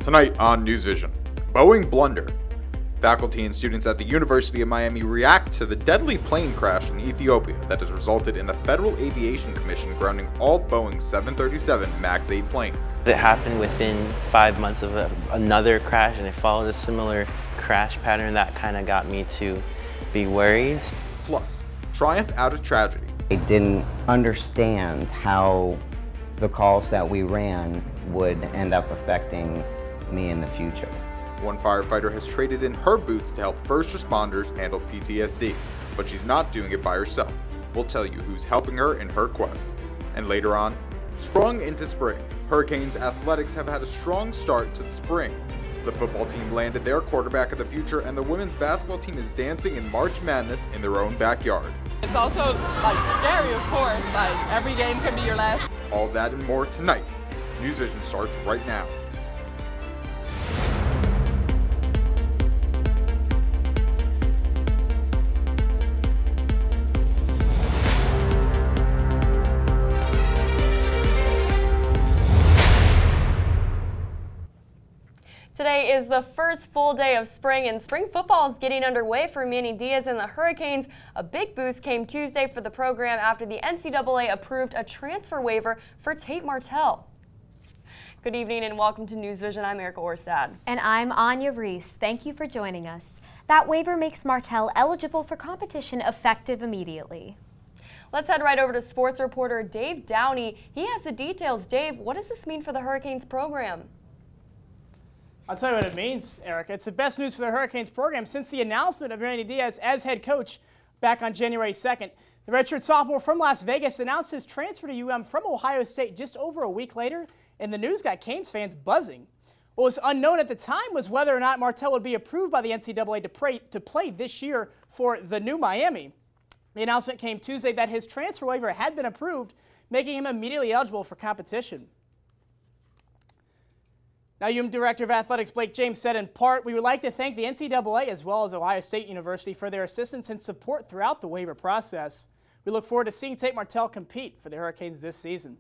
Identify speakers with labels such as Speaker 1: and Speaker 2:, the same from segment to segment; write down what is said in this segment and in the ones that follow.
Speaker 1: Tonight on NewsVision, Boeing blunder. Faculty and students at the University of Miami react to the deadly plane crash in Ethiopia that has resulted in the Federal Aviation Commission grounding all Boeing 737 MAX 8 planes.
Speaker 2: It happened within 5 months of another crash, and it followed a similar crash pattern that kind of got me to be worried.
Speaker 1: Plus, triumph out of tragedy.
Speaker 3: I didn't understand how the calls that we ran would end up affecting me in the future.
Speaker 1: One firefighter has traded in her boots to help first responders handle PTSD, but she's not doing it by herself. We'll tell you who's helping her in her quest. And later on, sprung into spring. Hurricanes athletics have had a strong start to the spring. The football team landed their quarterback of the future, and the women's basketball team is dancing in March Madness in their own backyard.
Speaker 4: It's also scary, of course, every game can be your last.
Speaker 1: All that and more tonight. NewsVision starts right now.
Speaker 5: Today is the first full day of spring, and spring football is getting underway for Manny Diaz and the Hurricanes. A big boost came Tuesday for the program after the NCAA approved a transfer waiver for Tate Martell. Good evening and welcome to NewsVision. I'm Erica Orstad.
Speaker 6: And I'm Anya Reese. Thank you for joining us. That waiver makes Martell eligible for competition effective immediately.
Speaker 5: Let's head right over to sports reporter Dave Downey. He has the details. Dave, what does this mean for the Hurricanes program?
Speaker 7: I'll tell you what it means, Erica. It's the best news for the Hurricanes program since the announcement of Manny Diaz as head coach back on January 2nd. The redshirt sophomore from Las Vegas announced his transfer to UM from Ohio State just over a week later, and the news got Canes fans buzzing. What was unknown at the time was whether or not Martell would be approved by the NCAA to play this year for the new Miami. The announcement came Tuesday that his transfer waiver had been approved, making him immediately eligible for competition. Now, UM Director of Athletics Blake James said in part, "We would like to thank the NCAA as well as Ohio State University for their assistance and support throughout the waiver process. We look forward to seeing Tate Martell compete for the Hurricanes this season."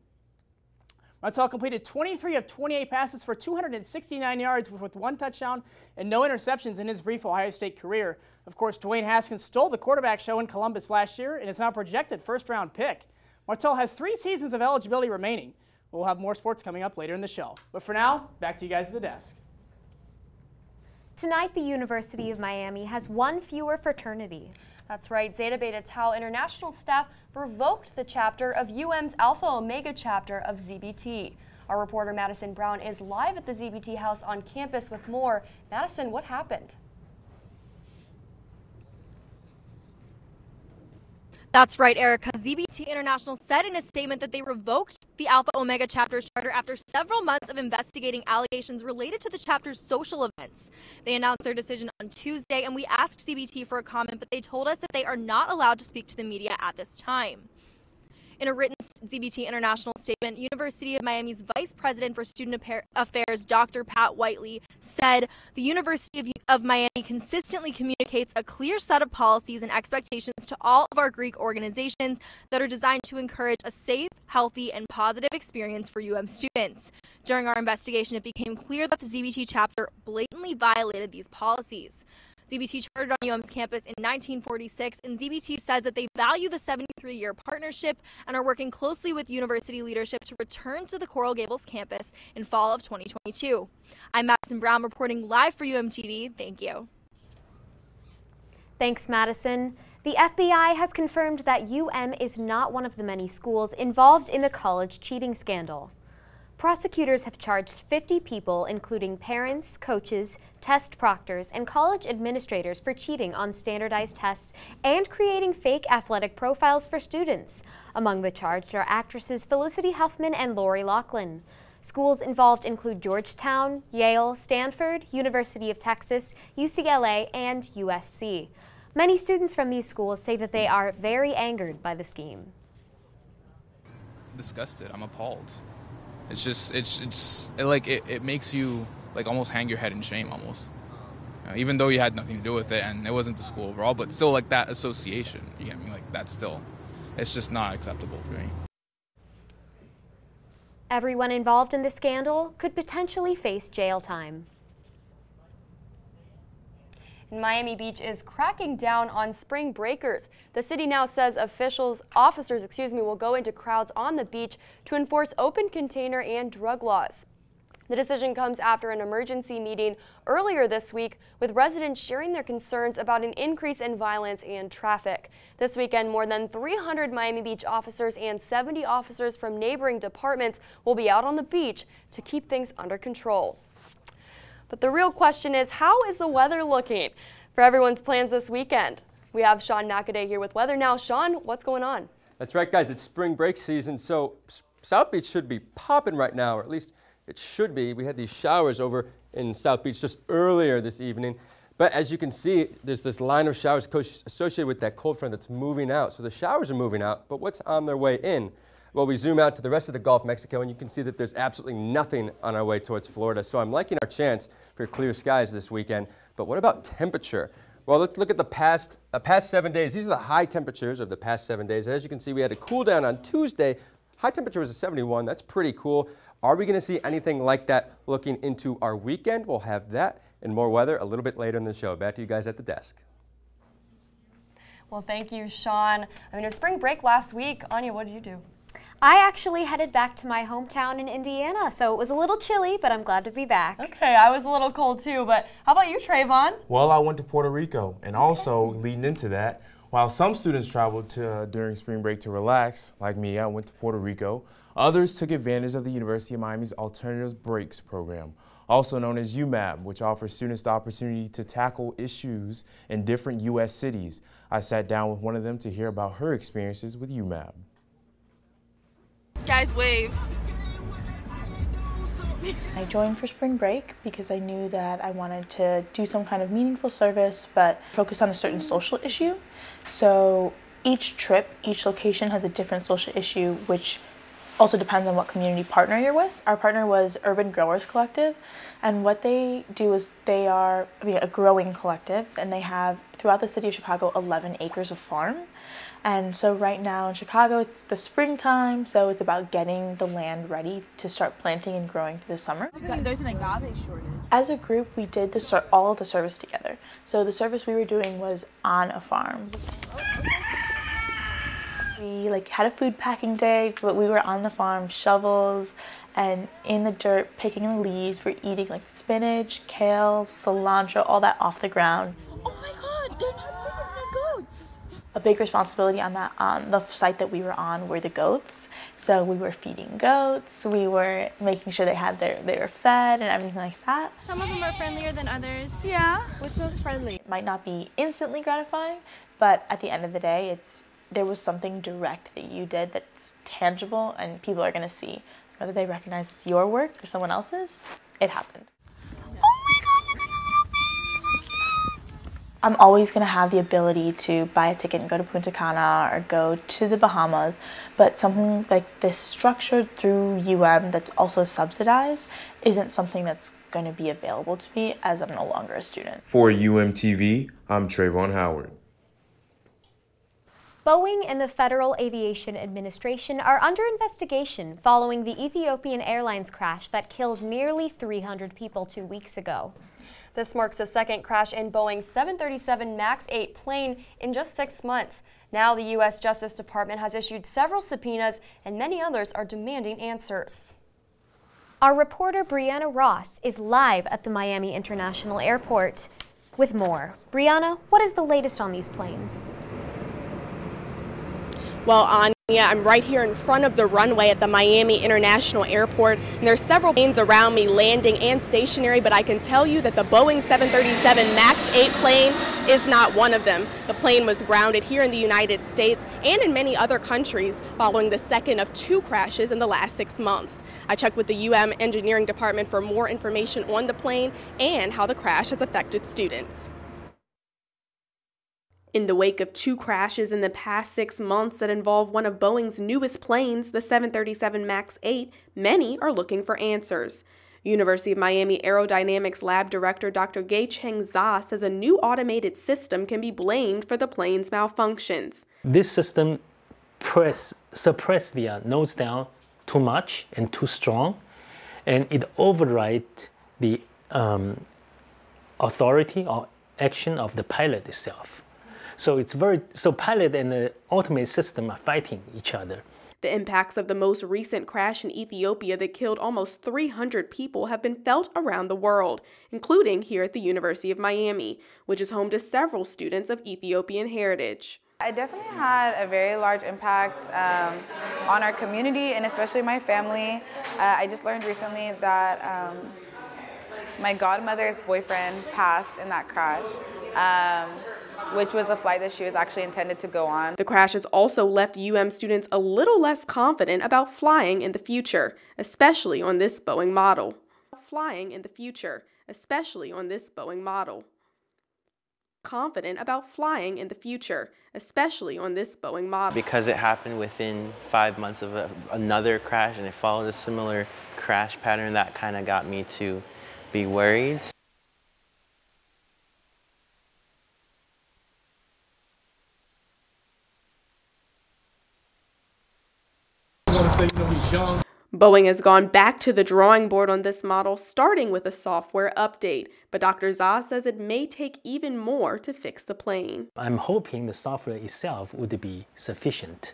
Speaker 7: Martell completed 23 of 28 passes for 269 yards with one touchdown and no interceptions in his brief Ohio State career. Of course, Dwayne Haskins stole the quarterback show in Columbus last year and is now projected first-round pick. Martell has 3 seasons of eligibility remaining. We'll have more sports coming up later in the show. But for now, back to you guys at the desk.
Speaker 6: Tonight, the University of Miami has one fewer fraternity.
Speaker 5: That's right. Zeta Beta Tau International staff revoked the chapter of UM's Alpha Omega chapter of ZBT. Our reporter Madison Brown is live at the ZBT house on campus with more. Madison, what happened?
Speaker 8: That's right, Erica. ZBT International said in a statement that they revoked the Alpha Omega chapter's charter after several months of investigating allegations related to the chapter's social events. They announced their decision on Tuesday, and we asked ZBT for a comment, but they told us that they are not allowed to speak to the media at this time. In a written ZBT International statement, University of Miami's Vice President for Student Affairs, Dr. Pat Whiteley, said the University of Miami consistently communicates a clear set of policies and expectations to all of our Greek organizations that are designed to encourage a safe, healthy, and positive experience for UM students. During our investigation, it became clear that the ZBT chapter blatantly violated these policies. ZBT chartered on UM's campus in 1946, and ZBT says that they value the 73-year partnership and are working closely with university leadership to return to the Coral Gables campus in fall of 2022. I'm Madison Brown reporting live for UMTV. Thank you.
Speaker 6: Thanks, Madison. The FBI has confirmed that UM is not one of the many schools involved in the college cheating scandal. Prosecutors have charged 50 people, including parents, coaches, test proctors, and college administrators for cheating on standardized tests and creating fake athletic profiles for students. Among the charged are actresses Felicity Huffman and Lori Loughlin. Schools involved include Georgetown, Yale, Stanford, University of Texas, UCLA, and USC. Many students from these schools say that they are very angered by the scheme.
Speaker 9: Disgusted. I'm appalled. It's just, it makes you almost hang your head in shame almost. Even though you had nothing to do with it and it wasn't the school overall, but still that association, you get me? That's still, it's just not acceptable for me.
Speaker 6: Everyone involved in the scandal could potentially face jail time.
Speaker 5: Miami Beach is cracking down on spring breakers. The city now says officers will go into crowds on the beach to enforce open container and drug laws. The decision comes after an emergency meeting earlier this week with residents sharing their concerns about an increase in violence and traffic. This weekend, more than 300 Miami Beach officers and 70 officers from neighboring departments will be out on the beach to keep things under control. But the real question is, how is the weather looking for everyone's plans this weekend? We have Sean Nakaday here with weather now. Sean, what's going on?
Speaker 10: That's right, guys. It's spring break season, so South Beach should be popping right now, or at least it should be. We had these showers over in South Beach just earlier this evening. But as you can see, there's this line of showers associated with that cold front that's moving out. So the showers are moving out, but what's on their way in? Well, we zoom out to the rest of the Gulf of Mexico, and you can see that there's absolutely nothing on our way towards Florida. So I'm liking our chance for clear skies this weekend. But what about temperature? Well, let's look at the past 7 days. These are the high temperatures of the past 7 days. As you can see, we had a cool down on Tuesday. High temperature was a 71. That's pretty cool. Are we going to see anything like that looking into our weekend? We'll have that and more weather a little bit later in the show. Back to you guys at the desk.
Speaker 5: Well, thank you, Sean. I mean, it was spring break last week. Anya, what did you do?
Speaker 6: I actually headed back to my hometown in Indiana, so it was a little chilly, but I'm glad to be back.
Speaker 5: Okay, I was a little cold too, but how about you, Trayvon?
Speaker 11: Well, I went to Puerto Rico, and also leading into that, while some students traveled during spring break to relax, like me, I went to Puerto Rico. Others took advantage of the University of Miami's Alternative Breaks program, also known as UMAB, which offers students the opportunity to tackle issues in different U.S. cities. I sat down with one of them to hear about her experiences with UMAB.
Speaker 12: Guys, wave. I joined for spring break because I knew that I wanted to do some kind of meaningful service, but focus on a certain social issue. So each trip, each location has a different social issue, which also depends on what community partner you're with. Our partner was Urban Growers Collective, and what they do is they are a growing collective, and they have, throughout the city of Chicago, 11 acres of farm. And so right now in Chicago, it's the springtime, so it's about getting the land ready to start planting and growing through the summer.
Speaker 4: There's an agave shortage.
Speaker 12: As a group, we did all of the service together. So the service we were doing was on a farm. We had a food packing day, but we were on the farm, shovels, and in the dirt, picking the leaves. We're eating spinach, kale, cilantro, all that off the ground.
Speaker 4: Oh my God, they're not chickens, they're goats.
Speaker 12: A big responsibility on the site that we were on were the goats. So we were feeding goats, we were making sure they were fed and everything like that.
Speaker 13: Some of them are friendlier than others.
Speaker 4: Yeah.
Speaker 13: Which one's friendly?
Speaker 12: It might not be instantly gratifying, but at the end of the day, there was something direct that you did that's tangible and people are going to see. Whether they recognize it's your work or someone else's, it happened. I'm always going to have the ability to buy a ticket and go to Punta Cana or go to the Bahamas, but something like this structured through that's also subsidized isn't something that's going to be available to me as I'm no longer a student.
Speaker 11: For UMTV, I'm Trayvon Howard.
Speaker 6: Boeing and the Federal Aviation Administration are under investigation following the Ethiopian Airlines crash that killed nearly 300 people 2 weeks ago.
Speaker 5: This marks the second crash in Boeing's 737 MAX 8 plane in just 6 months. Now the U.S. Justice Department has issued several subpoenas and many others are demanding answers.
Speaker 6: Our reporter Brianna Ross is live at the Miami International Airport with more. Brianna, what is the latest on these planes?
Speaker 14: Well, Anya, I'm right here in front of the runway at the Miami International Airport, and there's several planes around me landing and stationary, but I can tell you that the Boeing 737 MAX 8 plane is not one of them. The plane was grounded here in the United States and in many other countries following the second of 2 crashes in the last 6 months. I checked with the UM Engineering Department for more information on the plane and how the crash has affected students. In the wake of 2 crashes in the past 6 months that involve one of Boeing's newest planes, the 737 MAX 8, many are looking for answers. University of Miami Aerodynamics Lab Director Dr. Gay-Cheng Zha says a new automated system can be blamed for the plane's malfunctions.
Speaker 15: This system suppresses the nose down too much and too strong, and it overrides the authority or action of the pilot itself. So pilot and the automated system are fighting each other.
Speaker 14: The impacts of the most recent crash in Ethiopia that killed almost 300 people have been felt around the world, including here at the University of Miami, which is home to several students of Ethiopian heritage.
Speaker 16: It definitely had a very large impact on our community and especially my family. I just learned recently that my godmother's boyfriend passed in that crash. Which was a flight that she was actually intended to go on.
Speaker 14: The crash has also left UM students a little less confident about flying in the future, especially on this Boeing model. Confident about flying in the future, especially on this Boeing model.
Speaker 2: Because it happened within 5 months of another crash and it followed a similar crash pattern, that kind of got me to be worried.
Speaker 14: Boeing has gone back to the drawing board on this model, starting with a software update. But Dr. Zah says it may take even more to fix the plane.
Speaker 15: I'm hoping the software itself would be sufficient.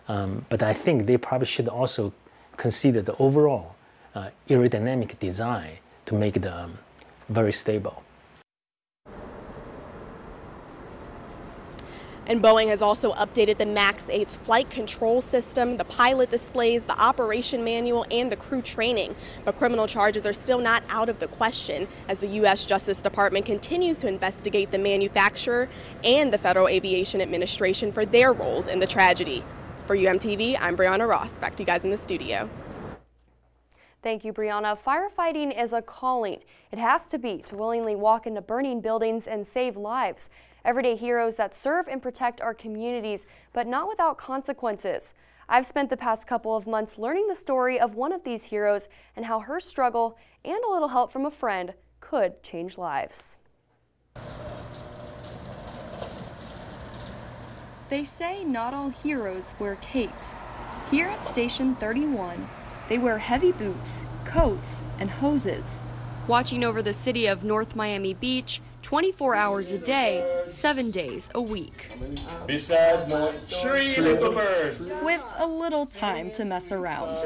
Speaker 15: But I think they probably should also consider the overall aerodynamic design to make it very stable.
Speaker 14: And Boeing has also updated the MAX 8's flight control system, the pilot displays, the operation manual, and the crew training. But criminal charges are still not out of the question as the U.S. Justice Department continues to investigate the manufacturer and the Federal Aviation Administration for their roles in the tragedy. For UMTV, I'm Brianna Ross. Back to you guys in the studio.
Speaker 5: Thank you, Brianna. Firefighting is a calling. It has to be to willingly walk into burning buildings and save lives. Everyday heroes that serve and protect our communities, but not without consequences. I've spent the past couple of months learning the story of one of these heroes and how her struggle and a little help from a friend could change lives. They say not all heroes wear capes. Here at Station 31, they wear heavy boots, coats, and hoses. Watching over the city of North Miami Beach 24 hours a day, 7 days a week.
Speaker 17: Beside no tree, little birds.
Speaker 5: With a little time to mess around.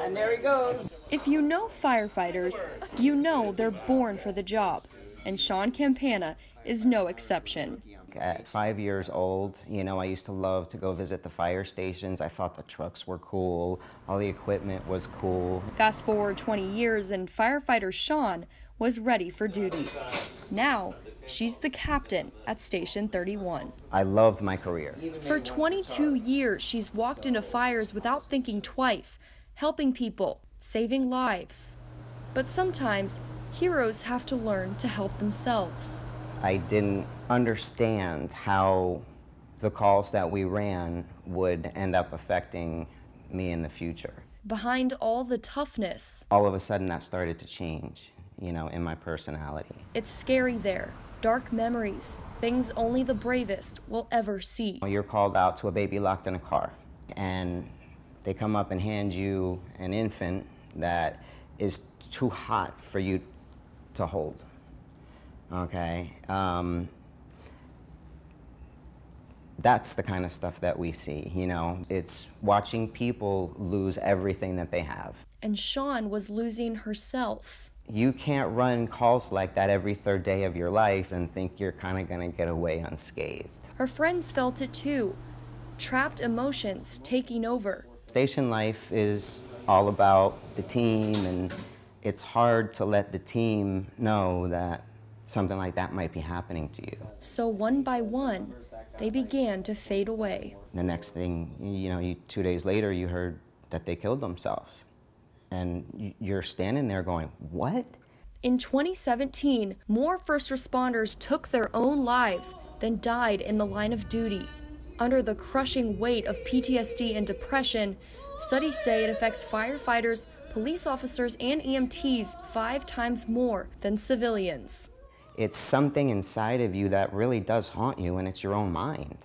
Speaker 17: And there he goes.
Speaker 5: If you know firefighters, you know they're born for the job. And Sean Campana is no exception.
Speaker 3: At 5 years old, I used to love to go visit the fire stations. I thought the trucks were cool. All the equipment was cool.
Speaker 5: Fast forward 20 years and firefighter Sean was ready for duty. Now, she's the captain at Station 31.
Speaker 3: I loved my career.
Speaker 5: For 22 years, she's walked into fires without thinking twice, helping people, saving lives. But sometimes, heroes have to learn to help themselves.
Speaker 3: I didn't understand how the calls that we ran would end up affecting me in the future.
Speaker 5: Behind all the toughness,
Speaker 3: all of a sudden that started to change, in my personality.
Speaker 5: It's scary there. Dark memories, things only the bravest will ever see.
Speaker 3: You're called out to a baby locked in a car, and they come up and hand you an infant that is too hot for you to hold. Okay, that's the kind of stuff that we see, It's watching people lose everything that they have.
Speaker 5: And Sean was losing herself.
Speaker 3: You can't run calls like that every third day of your life and think you're kind of going to get away unscathed.
Speaker 5: Her friends felt it too. Trapped emotions taking over.
Speaker 3: Station life is all about the team, and it's hard to let the team know that something like that might be happening to you.
Speaker 5: So one by one, they began to fade away.
Speaker 3: The next thing, 2 days later, you heard that they killed themselves. And you're standing there going, what?
Speaker 5: In 2017, more first responders took their own lives than died in the line of duty. Under the crushing weight of PTSD and depression, studies say it affects firefighters, police officers, and EMTs 5 times more than civilians.
Speaker 3: It's something inside of you that really does haunt you, and it's your own mind.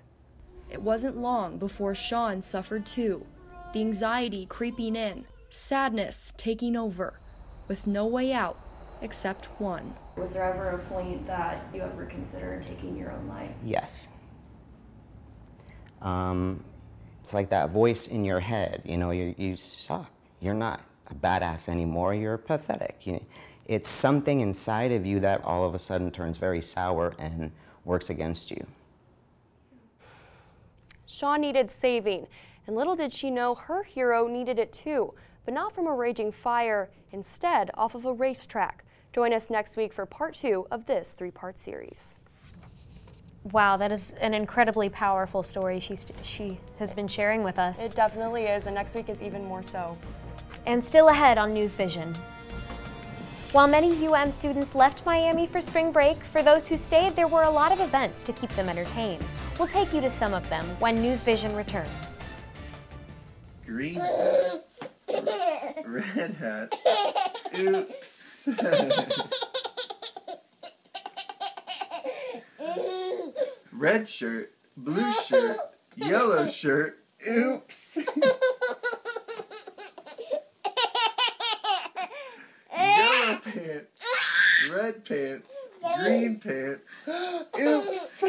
Speaker 18: It wasn't long before Sean suffered too, the anxiety creeping in, sadness taking over, with no way out except one.
Speaker 19: Was there ever a point that you ever considered taking your own life?
Speaker 3: Yes. It's like that voice in your head, you know, you suck. You're not a badass anymore, you're pathetic. It's something inside of you that all of a sudden turns very sour and works against you.
Speaker 5: Sean needed saving, and little did she know her hero needed it too, but not from a raging fire, instead off of a racetrack. Join us next week for part 2 of this 3-part series.
Speaker 6: Wow, that is an incredibly powerful story she has been sharing with us.
Speaker 5: It definitely is, and next week is even more so.
Speaker 6: And still ahead on NewsVision. While many UM students left Miami for spring break, for those who stayed, there were a lot of events to keep them entertained. We'll take you to some of them when NewsVision returns.
Speaker 20: Green hat, red hat, oops. Red shirt, blue shirt, yellow shirt, oops. Yellow pants, red pants, green pants, oops.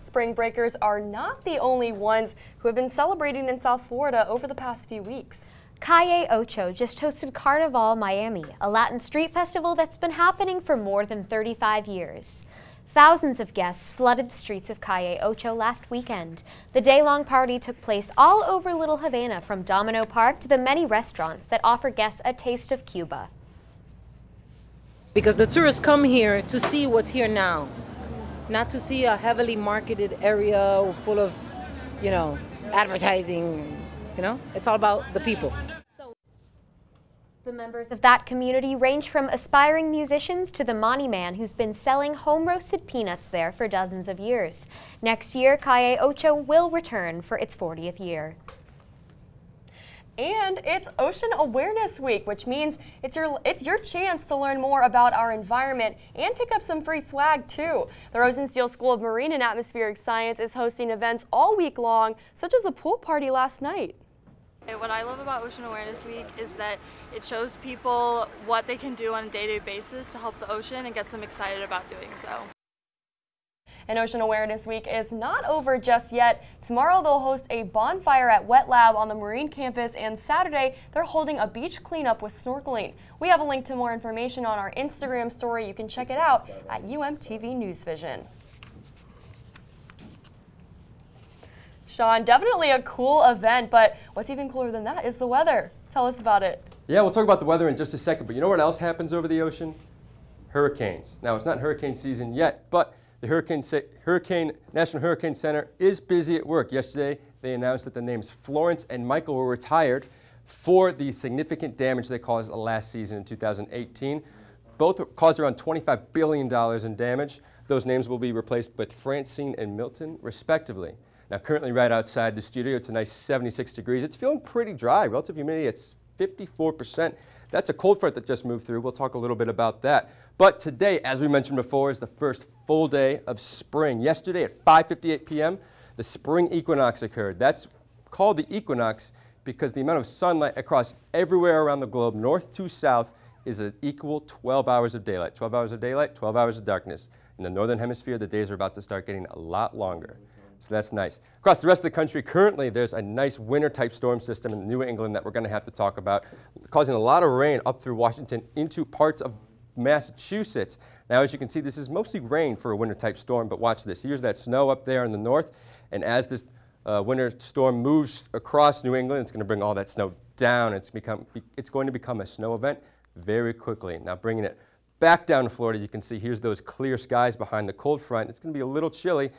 Speaker 5: Spring breakers are not the only ones who have been celebrating in South Florida over the past few weeks.
Speaker 6: Calle Ocho just hosted Carnival Miami, a Latin street festival that's been happening for more than 35 years. Thousands of guests flooded the streets of Calle Ocho last weekend. The day-long party took place all over Little Havana, from Domino Park to the many restaurants that offer guests a taste of Cuba.
Speaker 21: Because the tourists come here to see what's here now, not to see a heavily marketed area full of, advertising, It's all about the people.
Speaker 6: The members of that community range from aspiring musicians to the money man who's been selling home-roasted peanuts there for dozens of years. Next year, Calle Ocho will return for its 40th year.
Speaker 5: And it's Ocean Awareness Week, which means it's your chance to learn more about our environment and pick up some free swag too. The Rosenstiel School of Marine and Atmospheric Science is hosting events all week long, such as a pool party last night.
Speaker 22: What I love about Ocean Awareness Week is that it shows people what they can do on a day-to-day basis to help the ocean and gets them excited about doing so.
Speaker 5: And Ocean Awareness Week is not over just yet. Tomorrow they'll host a bonfire at Wet Lab on the Marine campus, and Saturday they're holding a beach cleanup with snorkeling. We have a link to more information on our Instagram story. You can check it out at UMTV NewsVision. Sean, definitely a cool event, but what's even cooler than that is the weather. Tell us about it.
Speaker 10: Yeah, we'll talk about the weather in just a second, but you know what else happens over the ocean? Hurricanes. Now, it's not hurricane season yet, but the National Hurricane Center is busy at work. Yesterday, they announced that the names Florence and Michael were retired for the significant damage they caused last season in 2018. Both caused around $25 billion in damage. Those names will be replaced with Francine and Milton, respectively. Now, currently right outside the studio, it's a nice 76 degrees. It's feeling pretty dry. Relative humidity, it's 54%. That's a cold front that just moved through. We'll talk a little bit about that. But today, as we mentioned before, is the first full day of spring. Yesterday at 5:58 p.m., the spring equinox occurred. That's called the equinox because the amount of sunlight across everywhere around the globe, north to south, is an equal 12 hours of daylight. 12 hours of daylight, 12 hours of darkness. In the northern hemisphere, the days are about to start getting a lot longer. So that's nice. Across the rest of the country, currently there's a nice winter-type storm system in New England that we're going to have to talk about, causing a lot of rain up through Washington into parts of Massachusetts. Now, as you can see, this is mostly rain for a winter-type storm, but watch this. Here's that snow up there in the north, and as this winter storm moves across New England, it's going to bring all that snow down. It's going to become a snow event very quickly. Now, bringing it back down to Florida, you can see here's those clear skies behind the cold front. It's going to be a little chilly,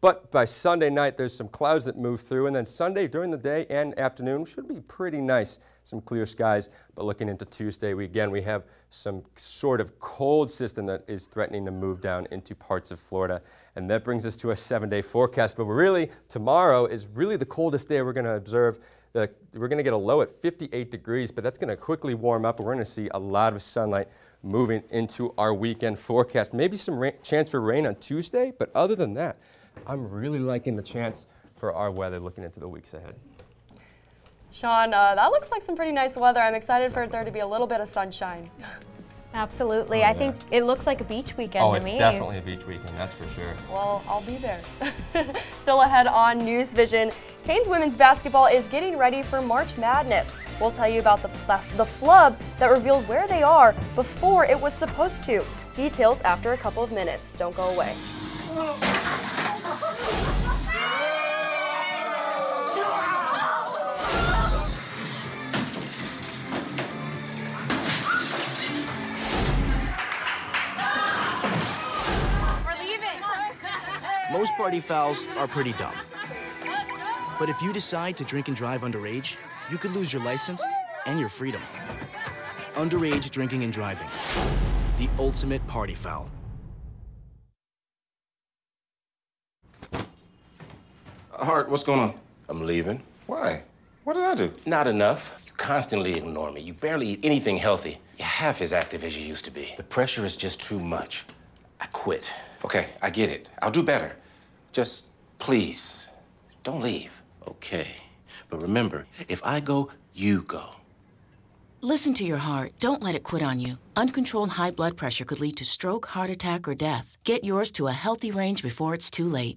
Speaker 10: but by Sunday night, there's some clouds that move through, and then Sunday during the day and afternoon should be pretty nice. Some clear skies, but looking into Tuesday, we have some sort of cold system that is threatening to move down into parts of Florida, and that brings us to a 7-day forecast. But really, tomorrow is really the coldest day we're going to observe. We're going to get a low at 58 degrees, but that's going to quickly warm up, and we're going to see a lot of sunlight moving into our weekend forecast. Maybe some chance for rain on Tuesday, but other than that, I'm really liking the chance for our weather looking into the weeks ahead.
Speaker 5: Sean, that looks like some pretty nice weather. I'm excited for there to be a little bit of sunshine.
Speaker 6: Absolutely. I think it looks like a beach weekend to me.
Speaker 10: Oh, it's definitely a beach weekend, that's for sure.
Speaker 5: Well, I'll be there. Still ahead on NewsVision, Canes women's basketball is getting ready for March Madness. We'll tell you about the flub that revealed where they are before it was supposed to. Details after a couple of minutes. Don't go away.
Speaker 1: Most party fouls are pretty dumb. But if you decide to drink and drive underage, you could lose your license and your freedom. Underage drinking and driving. The ultimate party foul.
Speaker 7: Hart, what's going on? I'm leaving. Why? What did I do? Not enough. You constantly ignore me. You barely eat anything healthy. You're half as active as you used to be. The pressure is just too much. I quit. Okay, I get it. I'll do better. Just, please, don't leave. Okay, but remember, if I go, you go.
Speaker 23: Listen to your heart. Don't let it quit on you. Uncontrolled high blood pressure could lead to stroke, heart attack, or death. Get yours to a healthy range before it's too late.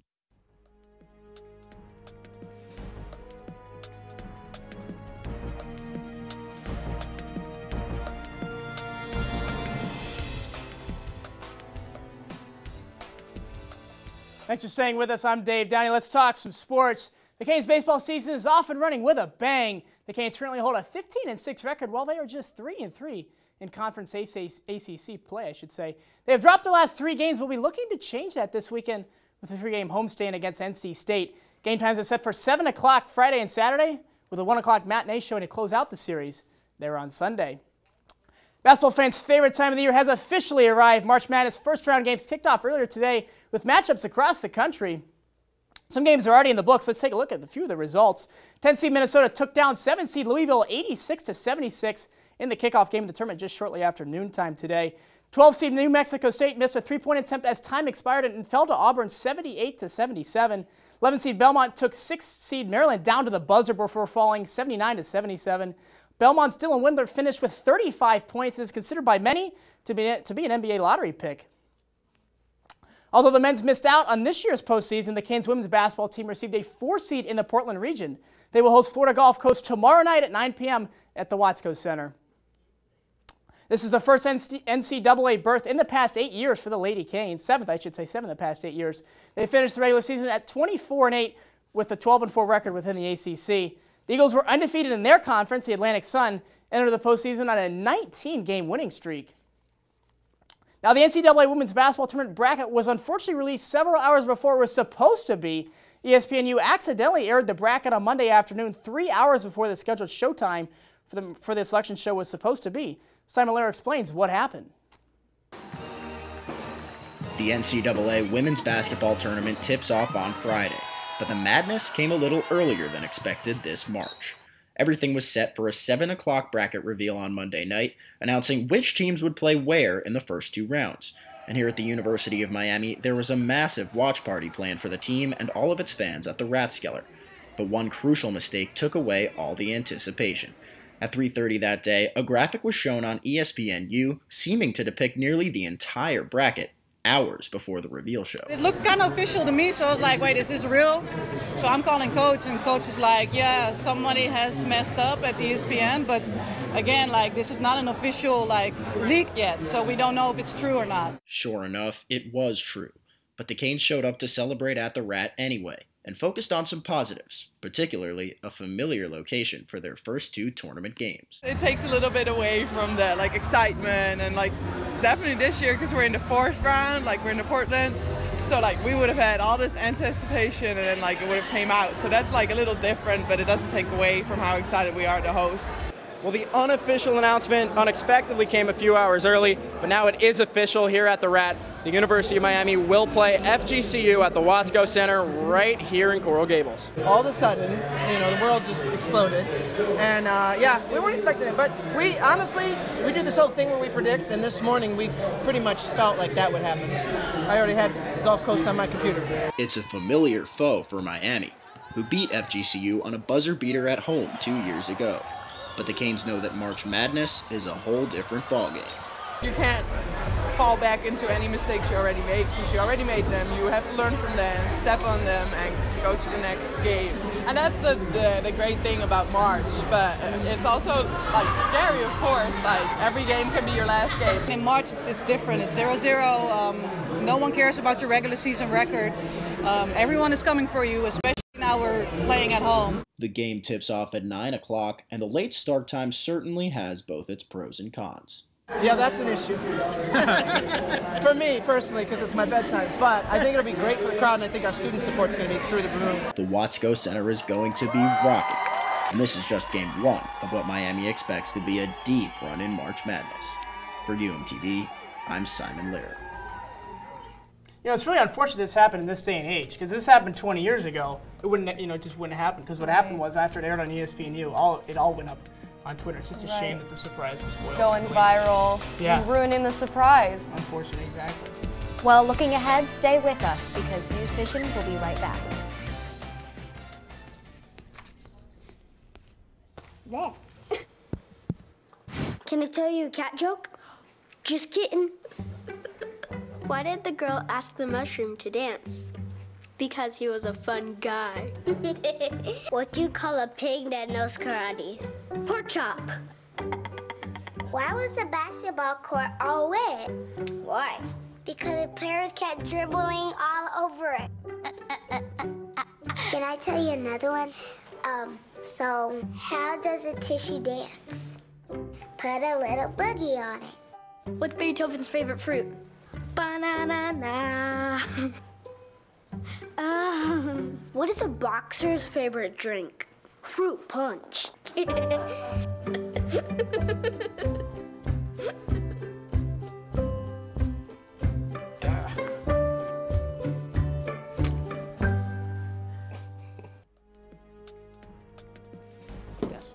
Speaker 24: Thanks for staying with us. I'm Dave Downey. Let's talk some sports. The Canes baseball season is off and running with a bang. The Canes currently hold a 15-6 record while they are just 3-3 in conference ACC play, I should say. They have dropped the last 3 games. We'll be looking to change that this weekend with a 3-game homestand against NC State. Game times are set for 7 o'clock Friday and Saturday with a 1 o'clock matinee showing to close out the series there on Sunday. Basketball fans' favorite time of the year has officially arrived. March Madness first-round games kicked off earlier today with matchups across the country. Some games are already in the books. Let's take a look at a few of the results. 10-seed Minnesota took down 7-seed Louisville 86-76 in the kickoff game of the tournament just shortly after noontime today. 12-seed New Mexico State missed a 3-point attempt as time expired and fell to Auburn 78-77. 11-seed Belmont took 6-seed Maryland down to the buzzer before falling 79-77. Belmont's Dylan Windler finished with 35 points and is considered by many to be an NBA lottery pick. Although the men's missed out on this year's postseason, the Canes women's basketball team received a 4-seed in the Portland region. They will host Florida Gulf Coast tomorrow night at 9 p.m. at the Watsco Center. This is the first NCAA berth in the past 8 years for the Lady Canes. Seventh in the past 8 years. They finished the regular season at 24-8 with a 12-4 record within the ACC. The Eagles were undefeated in their conference. The Atlantic Sun entered the postseason on a 19-game winning streak. Now, the NCAA women's basketball tournament bracket was unfortunately released several hours before it was supposed to be. ESPNU accidentally aired the bracket on Monday afternoon, 3 hours before the scheduled showtime for the selection show was supposed to be. Simon Lair explains what happened.
Speaker 25: The NCAA women's basketball tournament tips off on Friday, but the madness came a little earlier than expected this March. Everything was set for a 7 o'clock bracket reveal on Monday night, announcing which teams would play where in the first 2 rounds. And here at the University of Miami, there was a massive watch party planned for the team and all of its fans at the Rathskeller. But one crucial mistake took away all the anticipation. At 3:30 that day, a graphic was shown on ESPNU, seeming to depict nearly the entire bracket, hours before the reveal show.
Speaker 26: It looked kind of official to me, so I was like, wait, is this real? So I'm calling Coach, and Coach is like, yeah, somebody has messed up at ESPN, but again, like, this is not an official, like, leak yet, so we don't know if it's true or not.
Speaker 25: Sure enough, it was true. But the Canes showed up to celebrate at the Rat anyway, and focused on some positives, particularly a familiar location for their first 2 tournament games.
Speaker 4: It takes a little bit away from the like excitement, and like definitely this year because we're in the 4th round, like we're in the Portland, so like we would have had all this anticipation and then like it would have came out. So that's like a little different, but it doesn't take away from how excited we are to host.
Speaker 8: Well, the unofficial announcement unexpectedly came a few hours early, but now it is official here at the Rat. The University of Miami will play FGCU at the Watsco Center right here in Coral Gables.
Speaker 9: All of a sudden, you know, the world just exploded, and yeah, we weren't expecting it, but we did this whole thing where we predict, and this morning we pretty much felt like that would happen. I already had Gulf Coast on my computer.
Speaker 25: It's a familiar foe for Miami, who beat FGCU on a buzzer beater at home 2 years ago. But the Canes know that March Madness is a whole different ballgame.
Speaker 4: You can't fall back into any mistakes you already made, because you already made them. You have to learn from them, step on them, and go to the next game. And that's the great thing about March, but it's also like scary, of course. Like every game can be your last game.
Speaker 26: In March, it's different. It's 0-0. No one cares about your regular season record. Everyone is coming for you, especially now we're playing at home.
Speaker 25: The game tips off at 9 o'clock, and the late start time certainly has both its pros and cons.
Speaker 9: Yeah, that's an issue. For me, personally, because it's my bedtime. But I think it'll be great for the crowd, and I think our student support's going to be through the roof.
Speaker 25: The Watsco Center is going to be rocking, and this is just game 1 of what Miami expects to be a deep run in March Madness. For UMTV, I'm Simon Lear.
Speaker 24: You know, it's really unfortunate this happened in this day and age, because this happened 20 years ago. It wouldn't, you know, it just wouldn't happen. Because what happened was after it aired on ESPNU, it all went up on Twitter. It's just a shame that the surprise was spoiled.
Speaker 5: Going viral, and ruining the surprise.
Speaker 24: Unfortunately, exactly.
Speaker 6: Well, looking ahead, stay with us because NewsVision will be right back.
Speaker 11: There. Can I tell you a cat joke? Just kidding. Why did the girl ask the mushroom to dance? Because he was a fun guy. What do you call a pig that knows karate? Pork chop. Why was the basketball court all wet? Why? Because the players kept dribbling all over it. Can I tell you another one? So how does a tissue dance? Put a little boogie on it. What's Beethoven's favorite fruit? Banana. What is a boxer's favorite drink? Fruit punch.
Speaker 24: Yes.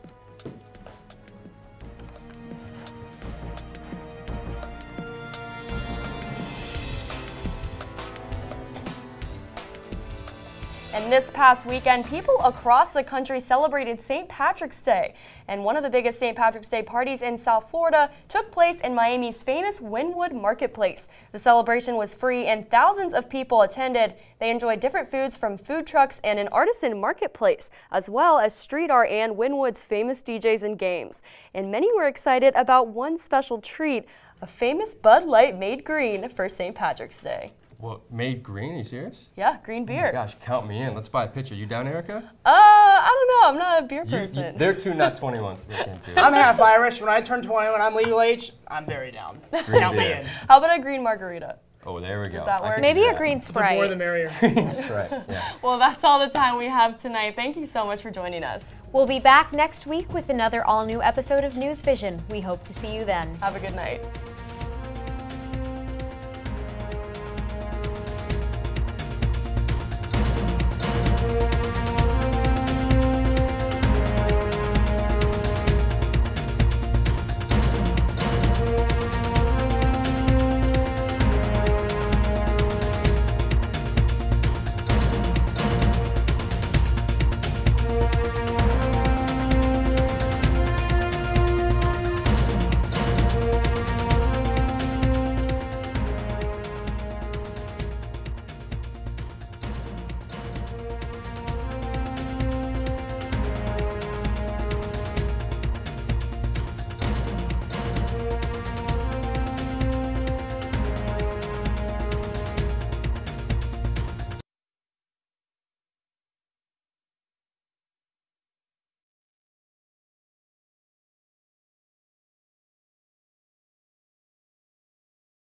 Speaker 5: And this past weekend, people across the country celebrated St. Patrick's Day. And one of the biggest St. Patrick's Day parties in South Florida took place in Miami's famous Wynwood Marketplace. The celebration was free and thousands of people attended. They enjoyed different foods from food trucks and an artisan marketplace, as well as street art and Wynwood's famous DJs and games. And many were excited about one special treat, a famous Bud Light made green for St. Patrick's Day.
Speaker 10: Well, made green? Are you serious?
Speaker 5: Yeah, green beer.
Speaker 10: Oh my gosh, count me in. Let's buy a pitcher. You down, Erica?
Speaker 5: I don't know. I'm not a beer person.
Speaker 10: They're two not 21, so they can't do it.
Speaker 24: I'm half Irish. When I turn 21, I'm legal age, I'm very down. Count me in.
Speaker 5: How about a green margarita?
Speaker 10: Oh, there we go.
Speaker 5: Does that work?
Speaker 6: Maybe a green Sprite.
Speaker 24: The more the merrier.
Speaker 10: Green Sprite, yeah.
Speaker 5: Well, that's all the time we have tonight. Thank you so much for joining us.
Speaker 6: We'll be back next week with another all-new episode of NewsVision. We hope to see you then.
Speaker 5: Have a good night.